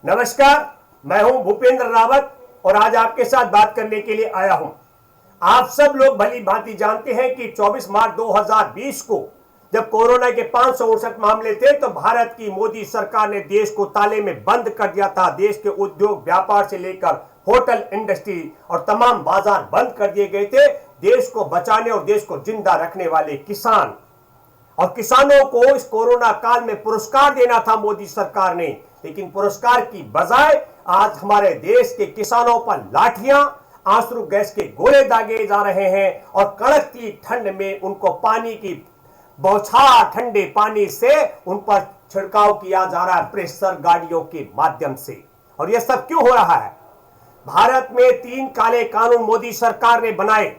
नमस्कार, मैं हूं भूपेंद्र रावत और आज आपके साथ बात करने के लिए आया हूं। आप सब लोग भली भांति जानते हैं कि 24 मार्च 2020 को जब कोरोना के 569 मामले थे तो भारत की मोदी सरकार ने देश को ताले में बंद कर दिया था। देश के उद्योग व्यापार से लेकर होटल इंडस्ट्री और तमाम बाजार बंद कर दिए गए थे। देश को बचाने और देश को जिंदा रखने वाले किसान और किसानों को इस कोरोना काल में पुरस्कार देना था मोदी सरकार ने, लेकिन पुरस्कार की बजाय आज हमारे देश के किसानों पर लाठियां, आंसू गैस के गोले दागे जा रहे हैं और कड़कती ठंड में उनको पानी की बौछार ठंडे पानी से उन पर छिड़काव किया जा रहा है प्रेशर गाड़ियों के माध्यम से। और यह सब क्यों हो रहा है? भारत में 3 काले कानून मोदी सरकार ने बनाए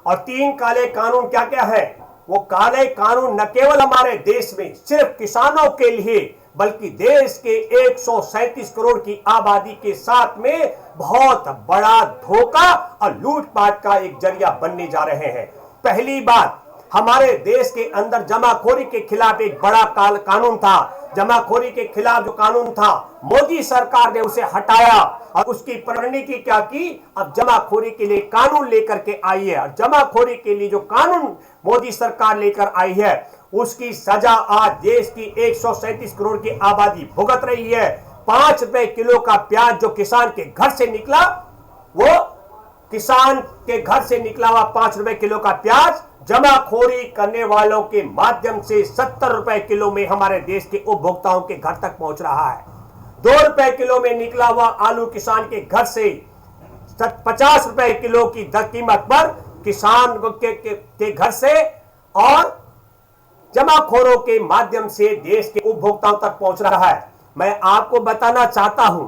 और 3 काले कानून क्या क्या है? वो काले कानून न केवल हमारे देश में सिर्फ किसानों के लिए बल्कि देश के 137 करोड़ की आबादी के साथ में बहुत बड़ा धोखा और लूटपाट का एक जरिया बनने जा रहे हैं। पहली बात, हमारे देश के अंदर जमाखोरी के खिलाफ एक बड़ा कानून था। जमाखोरी के खिलाफ जो कानून था मोदी सरकार ने उसे हटाया और उसकी परिणति क्या की? अब जमाखोरी के लिए कानून लेकर के आई है और जमाखोरी के लिए जो कानून मोदी सरकार लेकर आई है उसकी सजा आज देश की 137 करोड़ की आबादी भुगत रही है। 5 रुपए किलो का प्याज जो किसान के घर से निकला, वो किसान के घर से निकला हुआ 5 रुपए किलो का प्याज जमाखोरी करने वालों के माध्यम से 70 रुपए किलो में हमारे देश के उपभोक्ताओं के घर तक पहुंच रहा है। 2 रुपए किलो में निकला हुआ आलू किसान के घर से 50 रुपए किलो की कीमत पर किसान के घर से और जमाखोरों के माध्यम से देश के उपभोक्ताओं तक पहुंच रहा है। मैं आपको बताना चाहता हूं,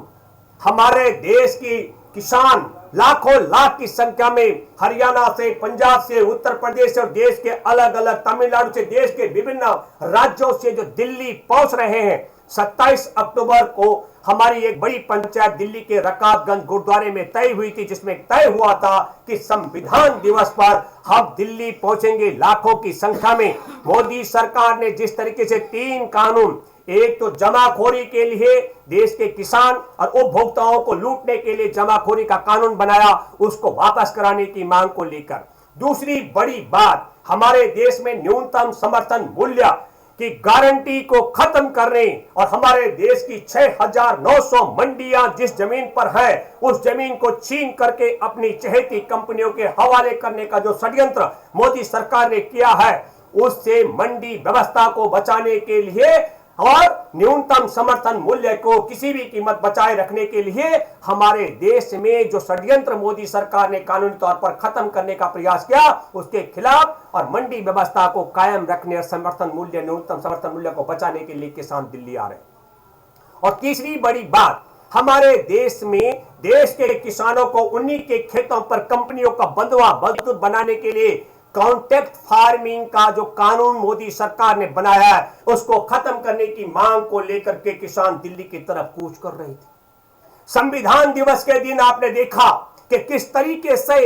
हमारे देश की किसान लाखों लाख की संख्या में हरियाणा से, पंजाब से, उत्तर प्रदेश से और देश के अलग अलग तमिलनाडु से, देश के विभिन्न राज्यों से जो दिल्ली पहुंच रहे हैं। 27 अक्टूबर को हमारी एक बड़ी पंचायत दिल्ली के रकाबगंज गुरुद्वारे में तय हुई थी, जिसमें तय हुआ था कि संविधान दिवस पर हम दिल्ली पहुंचेंगे लाखों की संख्या में। मोदी सरकार ने जिस तरीके से 3 कानून, एक तो जमाखोरी के लिए देश के किसान और उपभोक्ताओं को लूटने के लिए जमाखोरी का कानून बनाया, उसको वापस कराने की मांग को लेकर। दूसरी बड़ी बात, हमारे देश में न्यूनतम समर्थन मूल्य की गारंटी को खत्म करने और हमारे देश की 6,900 मंडियां जिस जमीन पर है उस जमीन को छीन करके अपनी चहेती कंपनियों के हवाले करने का जो षड्यंत्र मोदी सरकार ने किया है, उससे मंडी व्यवस्था को बचाने के लिए और न्यूनतम समर्थन मूल्य को किसी भी कीमत बचाए रखने के लिए हमारे देश में जो षड्यंत्र मोदी सरकार ने कानूनी तौर पर खत्म करने का प्रयास किया, उसके खिलाफ और मंडी व्यवस्था को कायम रखने और समर्थन मूल्य, न्यूनतम समर्थन मूल्य को बचाने के लिए किसान दिल्ली आ रहे हैं। और तीसरी बड़ी बात, हमारे देश में देश के किसानों को उन्हीं के खेतों पर कंपनियों का बंदोबस्त बनाने के लिए कॉन्ट्रैक्ट फार्मिंग का जो कानून मोदी सरकार ने बनाया है उसको खत्म करने की मांग को लेकर के किसान दिल्ली की तरफ कूच कर रहे थे। संविधान दिवस के दिन आपने देखा कि किस तरीके से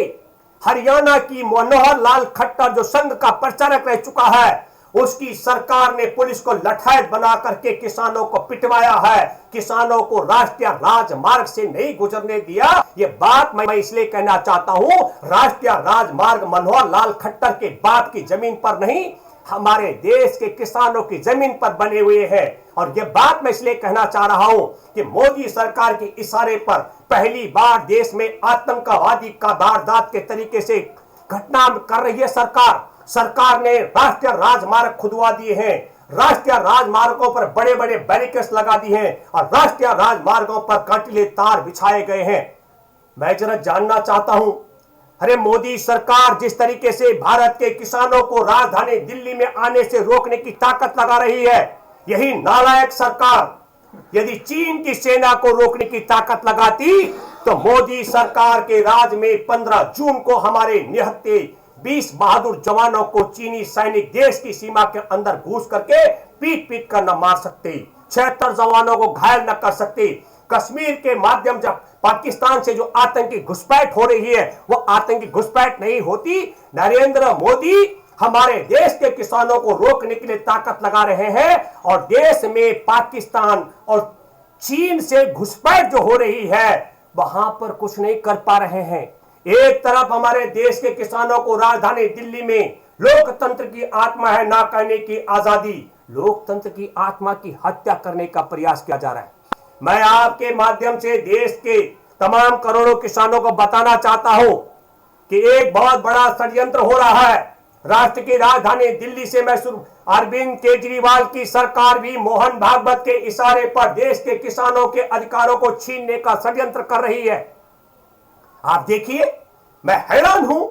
हरियाणा की मनोहर लाल खट्टर जो संघ का प्रचारक रह चुका है, उसकी सरकार ने पुलिस को लठायत बना करके किसानों को पिटवाया है, किसानों को राष्ट्रीय राजमार्ग से नहीं गुजरने दिया। ये बात मैं इसलिए कहना चाहता हूं, राष्ट्रीय राजमार्ग मनोहर लाल खट्टर के बाप की जमीन पर नहीं, हमारे देश के किसानों की जमीन पर बने हुए हैं। और ये बात मैं इसलिए कहना चाह रहा हूं कि मोदी सरकार के इशारे पर पहली बार देश में आतंकवादी का वारदात के तरीके से घटना कर रही है सरकार ने राष्ट्रीय राजमार्ग खुदवा दिए हैं, राष्ट्रीय राजमार्गों पर बड़े बड़े बैरिकेड्स लगा दिए हैं और राष्ट्रीय राजमार्गों पर कांटिले तार बिछाए गए हैं। मैं जरा जानना चाहता हूं, अरे मोदी सरकार जिस तरीके से भारत के किसानों को राजधानी दिल्ली में आने से रोकने की ताकत लगा रही है, यही नालायक सरकार यदि चीन की सेना को रोकने की ताकत लगाती तो मोदी सरकार के राज में 15 जून को हमारे निहत्थे 20 बहादुर जवानों को चीनी सैनिक देश की सीमा के अंदर घुस करके पीट पीट कर न मार सकते, 76 जवानों को घायल न कर सकते। कश्मीर के माध्यम जब पाकिस्तान से जो आतंकी घुसपैठ हो रही है वो आतंकी घुसपैठ नहीं होती। नरेंद्र मोदी हमारे देश के किसानों को रोकने के लिए ताकत लगा रहे हैं और देश में पाकिस्तान और चीन से घुसपैठ जो हो रही है वहां पर कुछ नहीं कर पा रहे हैं। एक तरफ हमारे देश के किसानों को राजधानी दिल्ली में लोकतंत्र की आत्मा है ना कहने की आजादी, लोकतंत्र की आत्मा की हत्या करने का प्रयास किया जा रहा है। मैं आपके माध्यम से देश के तमाम करोड़ों किसानों को बताना चाहता हूं कि एक बहुत बड़ा षड्यंत्र हो रहा है। राष्ट्र की राजधानी दिल्ली से मैं अरविंद केजरीवाल की सरकार भी मोहन भागवत के इशारे पर देश के किसानों के अधिकारों को छीनने का षड्यंत्र कर रही है। आप देखिए, मैं हैरान हूं।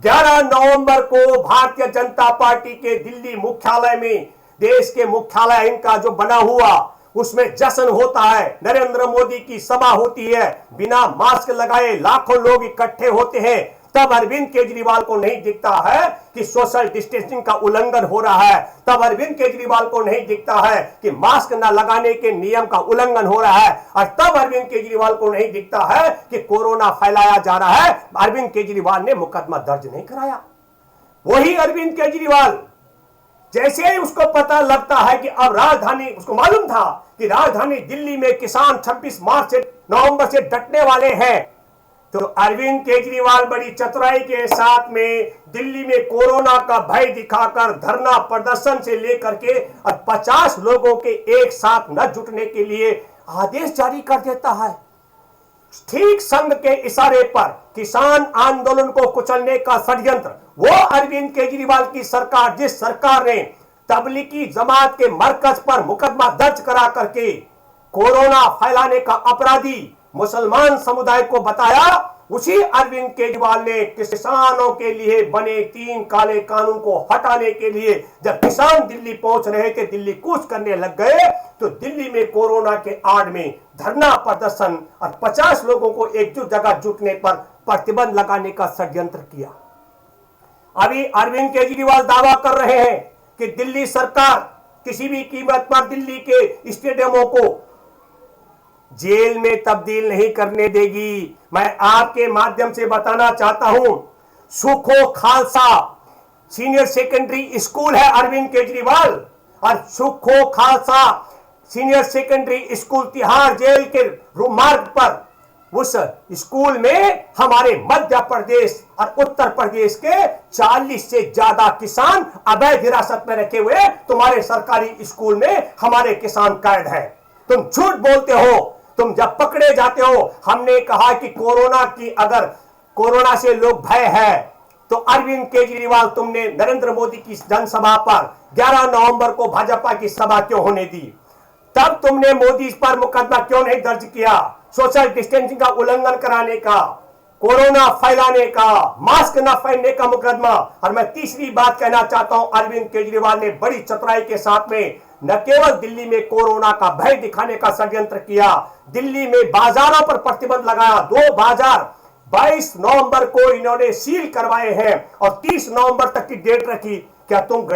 11 नवंबर को भारतीय जनता पार्टी के दिल्ली मुख्यालय में, देश के मुख्यालय इनका जो बना हुआ, उसमें जश्न होता है, नरेंद्र मोदी की सभा होती है, बिना मास्क लगाए लाखों लोग इकट्ठे होते हैं। तब अरविंद केजरीवाल को नहीं दिखता है कि सोशल डिस्टेंसिंग का उल्लंघन हो रहा है, तब अरविंद केजरीवाल को नहीं दिखता है कि मास्क न लगाने के नियम का उल्लंघन हो रहा है, और तब अरविंद केजरीवाल को नहीं दिखता है कि कोरोना फैलाया जा रहा है। अरविंद केजरीवाल ने मुकदमा दर्ज नहीं कराया। वही अरविंद केजरीवाल जैसे ही उसको पता लगता है कि अब राजधानी, उसको मालूम था कि राजधानी दिल्ली में किसान 26 नवंबर से डटने वाले हैं, तो अरविंद केजरीवाल बड़ी चतुराई के साथ में दिल्ली में कोरोना का भय दिखाकर धरना प्रदर्शन से लेकर के और 50 लोगों के एक साथ न जुटने के लिए आदेश जारी कर देता है। ठीक संघ के इशारे पर किसान आंदोलन को कुचलने का षड्यंत्र वो अरविंद केजरीवाल की सरकार, जिस सरकार ने तबलीगी जमात के मरकज पर मुकदमा दर्ज करा करके कोरोना फैलाने का अपराधी मुसलमान समुदाय को बताया, उसी अरविंद केजरीवाल ने किसानों के लिए बने 3 काले कानून को हटाने के लिए जब किसान दिल्ली पहुंच रहे थे, दिल्ली कूच करने लग गए, तो दिल्ली में कोरोना के आड़ में धरना प्रदर्शन और 50 लोगों को एकजुट जगह जुटने पर प्रतिबंध लगाने का षड्यंत्र किया। अभी अरविंद केजरीवाल दावा कर रहे हैं कि दिल्ली सरकार किसी भी कीमत पर दिल्ली के स्टेडियमों को जेल में तब्दील नहीं करने देगी। मैं आपके माध्यम से बताना चाहता हूं, सुखो खालसा सीनियर सेकेंडरी स्कूल है अरविंद केजरीवाल, और Sukho Khalsa senior secondary school Tihar jail के मार्ग पर, उस स्कूल में हमारे मध्य प्रदेश और उत्तर प्रदेश के 40 से ज्यादा किसान अवैध हिरासत में रखे हुए तुम्हारे सरकारी स्कूल में हमारे किसान कैद हैं। तुम झूठ बोलते हो। तुम जब पकड़े जाते हो, हमने कहा कि अगर कोरोना से लोग भय है, तो अरविंद केजरीवाल तुमने नरेंद्र मोदी की जनसभा पर 11 नवंबर को भाजपा की सभा क्यों होने दी? तब तुमने मोदी पर मुकदमा क्यों नहीं दर्ज किया? सोशल डिस्टेंसिंग का उल्लंघन कराने का, कोरोना फैलाने का, मास्क न पहनने का मुकदमा। और मैं तीसरी बात कहना चाहता हूं, अरविंद केजरीवाल ने बड़ी चतुराई के साथ में न केवल दिल्ली में कोरोना का भय दिखाने का षड्यंत्र किया, दिल्ली में बाजारों पर प्रतिबंध लगाया। 2 बाजार 22 नवंबर को इन्होंने सील करवाए हैं और 30 नवंबर तक की डेट रखी। क्या तुम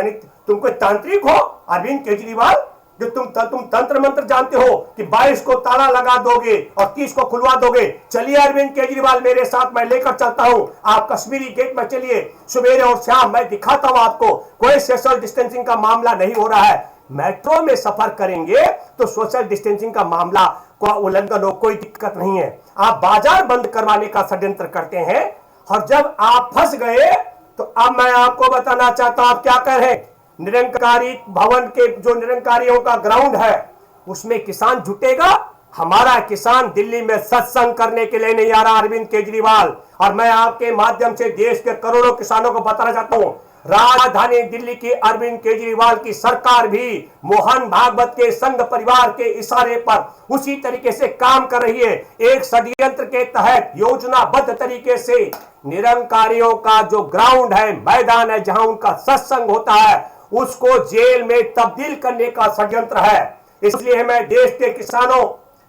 कोई तांत्रिक हो अरविंद केजरीवाल, जो तुम तंत्र मंत्र जानते हो कि 22 को ताला लगा दोगे और 30 को खुलवा दोगे? चलिए अरविंद केजरीवाल मेरे साथ, मैं लेकर चलता हूं, आप कश्मीरी गेट में चलिए, सवेरे और शाम मैं दिखाता हूं आपको कोई सोशल डिस्टेंसिंग का मामला नहीं हो रहा है। मेट्रो में सफर करेंगे तो सोशल डिस्टेंसिंग का मामला का उल्लंघन हो, कोई दिक्कत नहीं है। आप बाजार बंद करवाने का षड्यंत्र करते हैं, और जब आप फंस गए तो अब मैं आपको बताना चाहता हूं आप क्या कर रहे हैं। निरंकारी भवन के जो निरंकारियों का ग्राउंड है उसमें किसान जुटेगा। हमारा किसान दिल्ली में सत्संग करने के लिए नहीं आ रहा अरविंद केजरीवाल। और मैं आपके माध्यम से देश के करोड़ों किसानों को बताना चाहता हूं, राजधानी दिल्ली की अरविंद केजरीवाल की सरकार भी मोहन भागवत के संघ परिवार के इशारे पर उसी तरीके से काम कर रही है। एक षड्यंत्र के तहत योजनाबद्ध तरीके से निरंकारियों का जो ग्राउंड है, मैदान है, जहां उनका सत्संग होता है, उसको जेल में तब्दील करने का षड्यंत्र है। इसलिए मैं देश के किसानों,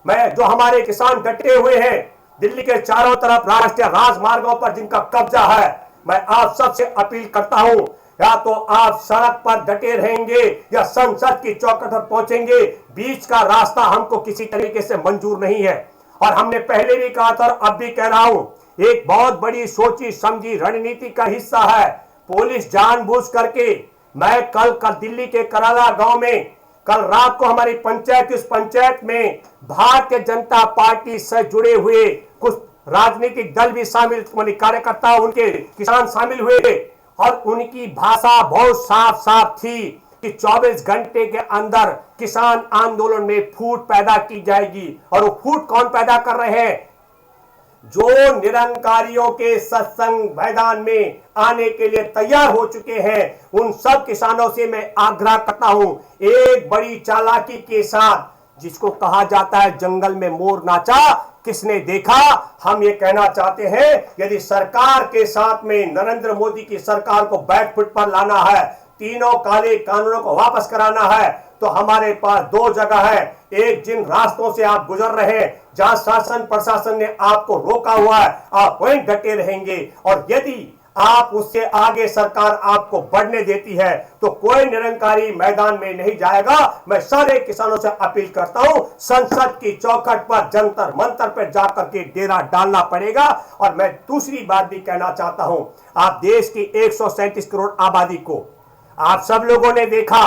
मैं जो हमारे किसान डटे हुए हैं दिल्ली के चारों तरफ राष्ट्रीय राजमार्गों पर जिनका कब्जा है, मैं आप सबसे अपील करता हूं, या तो आप सड़क पर डटे रहेंगे या संसद की चौखट पर पहुंचेंगे। बीच का रास्ता हमको किसी तरीके से मंजूर नहीं है। और हमने पहले भी कहा था और अब भी कह रहा हूं, एक बहुत बड़ी सोची समझी रणनीति का हिस्सा है। पुलिस जानबूझ करके, मैं कल दिल्ली के कराला गांव में कल रात को हमारी पंचायत, इस पंचायत में भारतीय जनता पार्टी से जुड़े हुए कुछ राजनीतिक दल भी शामिल, कार्यकर्ता, उनके किसान शामिल हुए और उनकी भाषा बहुत साफ साफ थी कि 24 घंटे के अंदर किसान आंदोलन में फूट पैदा की जाएगी। और वो फूट कौन पैदा कर रहे हैं? जो निरंकारियों के सत्संग मैदान में आने के लिए तैयार हो चुके हैं, उन सब किसानों से मैं आग्रह करता हूं, एक बड़ी चालाकी के साथ, जिसको कहा जाता है जंगल में मोर नाचा किसने देखा, हम ये कहना चाहते हैं, यदि सरकार के साथ में नरेंद्र मोदी की सरकार को बैकफुट पर लाना है, तीनों काले कानूनों को वापस कराना है, तो हमारे पास दो जगह है। एक, जिन रास्तों से आप गुजर रहे हैं, जहां शासन प्रशासन ने आपको रोका हुआ है, आप वहीं डटे रहेंगे। और यदि आप उससे आगे सरकार आपको बढ़ने देती है तो कोई निरंकारी मैदान में नहीं जाएगा। मैं सारे किसानों से अपील करता हूं, संसद की चौखट पर, जंतर मंतर पर जाकर के डेरा डालना पड़ेगा। और मैं दूसरी बात भी कहना चाहता हूं, आप देश की 137 करोड़ आबादी को, आप सब लोगों ने देखा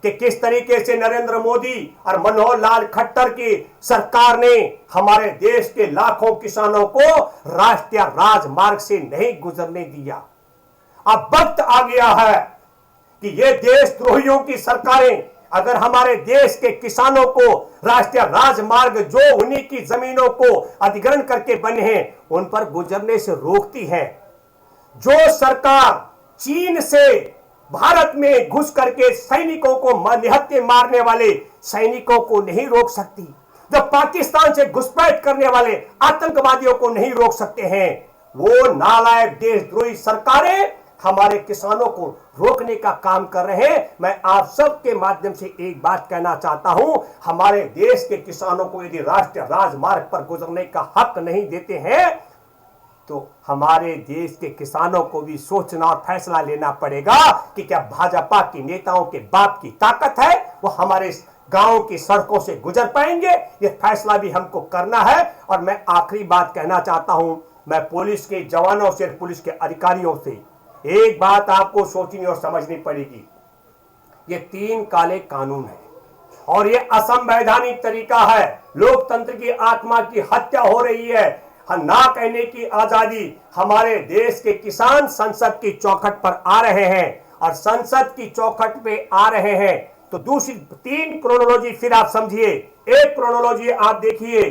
कि किस तरीके से नरेंद्र मोदी और मनोहर लाल खट्टर की सरकार ने हमारे देश के लाखों किसानों को राष्ट्रीय राजमार्ग से नहीं गुजरने दिया। अब वक्त आ गया है कि ये देशद्रोहियों की सरकारें अगर हमारे देश के किसानों को राष्ट्रीय राजमार्ग जो उन्हीं की जमीनों को अधिग्रहण करके बने हैं, उन पर गुजरने से रोकती है, जो सरकार चीन से भारत में घुस करके सैनिकों को निहत्थे मारने वाले सैनिकों को नहीं रोक सकती, जब पाकिस्तान से घुसपैठ करने वाले आतंकवादियों को नहीं रोक सकते हैं, वो नालायक देशद्रोही सरकारें हमारे किसानों को रोकने का काम कर रहे हैं। मैं आप सब के माध्यम से एक बात कहना चाहता हूं, हमारे देश के किसानों को यदि राष्ट्रीय राजमार्ग पर गुजरने का हक नहीं देते हैं तो हमारे देश के किसानों को भी सोचना और फैसला लेना पड़ेगा कि क्या भाजपा के नेताओं के बाप की ताकत है, वो हमारे गांव की सड़कों से गुजर पाएंगे? ये फैसला भी हमको करना है। और मैं आखिरी बात कहना चाहता हूं, मैं पुलिस के जवानों से, पुलिस के अधिकारियों से एक बात आपको सोचनी और समझनी पड़ेगी। ये 3 काले कानून है और ये असंवैधानिक तरीका है, लोकतंत्र की आत्मा की हत्या हो रही है। ना कहने की आजादी, हमारे देश के किसान संसद की चौखट पर आ रहे हैं और संसद की चौखट पे आ रहे हैं तो दूसरी 3 क्रोनोलॉजी फिर आप समझिए। एक क्रोनोलॉजी आप देखिए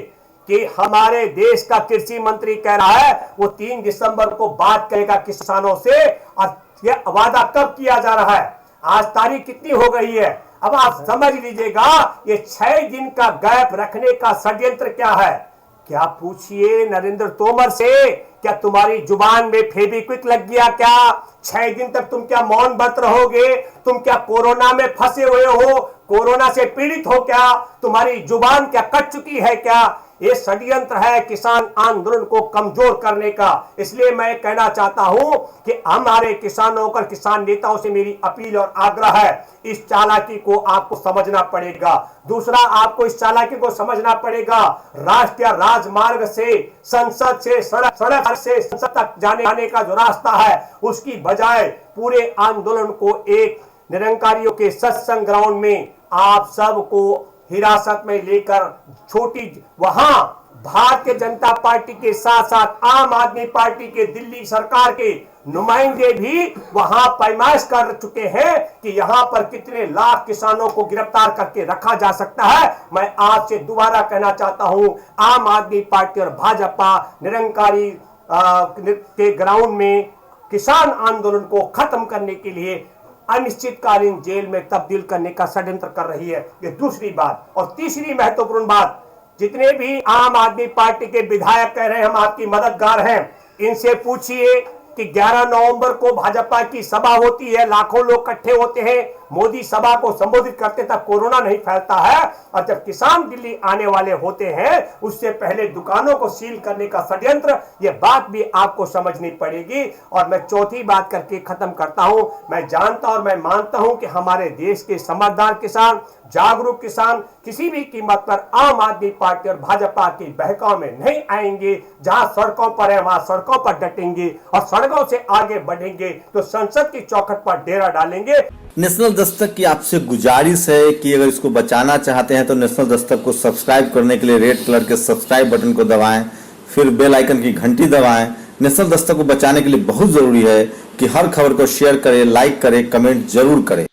कि हमारे देश का कृषि मंत्री कह रहा है वो 3 दिसंबर को बात करेगा किसानों से, और यह वादा कब किया जा रहा है? आज तारीख कितनी हो गई है? अब आप समझ लीजिएगा, ये 6 दिन का गैप रखने का षड्यंत्र क्या है। क्या पूछिए नरेंद्र तोमर से, क्या तुम्हारी जुबान में फेविक्विक लग गया क्या? 6 दिन तक तुम क्या मौन व्रत रहोगे? तुम क्या कोरोना में फंसे हुए हो? कोरोना से पीड़ित हो क्या? तुम्हारी जुबान क्या कट चुकी है क्या? ये षड्यंत्र है किसान आंदोलन को कमजोर करने का। इसलिए मैं कहना चाहता हूं कि हमारे किसानों और किसान नेताओं से मेरी अपील और आग्रह है, इस चालाकी को आपको समझना पड़ेगा। दूसरा, आपको इस चालाकी को समझना पड़ेगा, राष्ट्रीय राजमार्ग से, संसद से, सड़क से संसद तक जाने का जो रास्ता है, उसकी बजाय पूरे आंदोलन को एक निरंकारियों के सत्संग ग्राउंड में आप सबको हिरासत में लेकर छोटी, वहां भारतीय जनता पार्टी के साथ साथ आम आदमी पार्टी के दिल्ली सरकार के नुमाइंदे भी वहां पैमाइश कर चुके हैं कि यहां पर कितने लाख किसानों को गिरफ्तार करके रखा जा सकता है। मैं आपसे दोबारा कहना चाहता हूं, आम आदमी पार्टी और भाजपा निरंकारी के ग्राउंड में किसान आंदोलन को खत्म करने के लिए अनिश्चितकालीन जेल में तब्दील करने का षड्यंत्र कर रही है। ये दूसरी बात। और तीसरी महत्वपूर्ण बात, जितने भी आम आदमी पार्टी के विधायक कह रहे हैं हम आपकी मददगार हैं, इनसे पूछिए कि 11 नवंबर को भाजपा की सभा होती है, लाखों लोग इकट्ठे होते हैं, मोदी सभा को संबोधित करते तब कोरोना नहीं फैलता है, और जब किसान दिल्ली आने वाले होते हैं उससे पहले दुकानों को सील करने का षड्यंत्र, ये बात भी आपको समझनी पड़ेगी। और मैं चौथी बात करके खत्म करता हूं, मैं जानता और मैं मानता हूं कि हमारे देश के समझदार किसान, जागरूक किसान किसी भी कीमत पर आम आदमी पार्टी और भाजपा की बहकाव में नहीं आएंगे। जहां सड़कों पर है वहां सड़कों पर डटेंगे और सड़कों से आगे बढ़ेंगे तो संसद की चौखट पर डेरा डालेंगे। नेशनल दस्तक की आपसे गुजारिश है कि अगर इसको बचाना चाहते हैं तो नेशनल दस्तक को सब्सक्राइब करने के लिए रेड कलर के सब्सक्राइब बटन को दबाएं, फिर बेल आइकन की घंटी दबाएं। नेशनल दस्तक को बचाने के लिए बहुत ज़रूरी है कि हर खबर को शेयर करें, लाइक करें, कमेंट जरूर करें।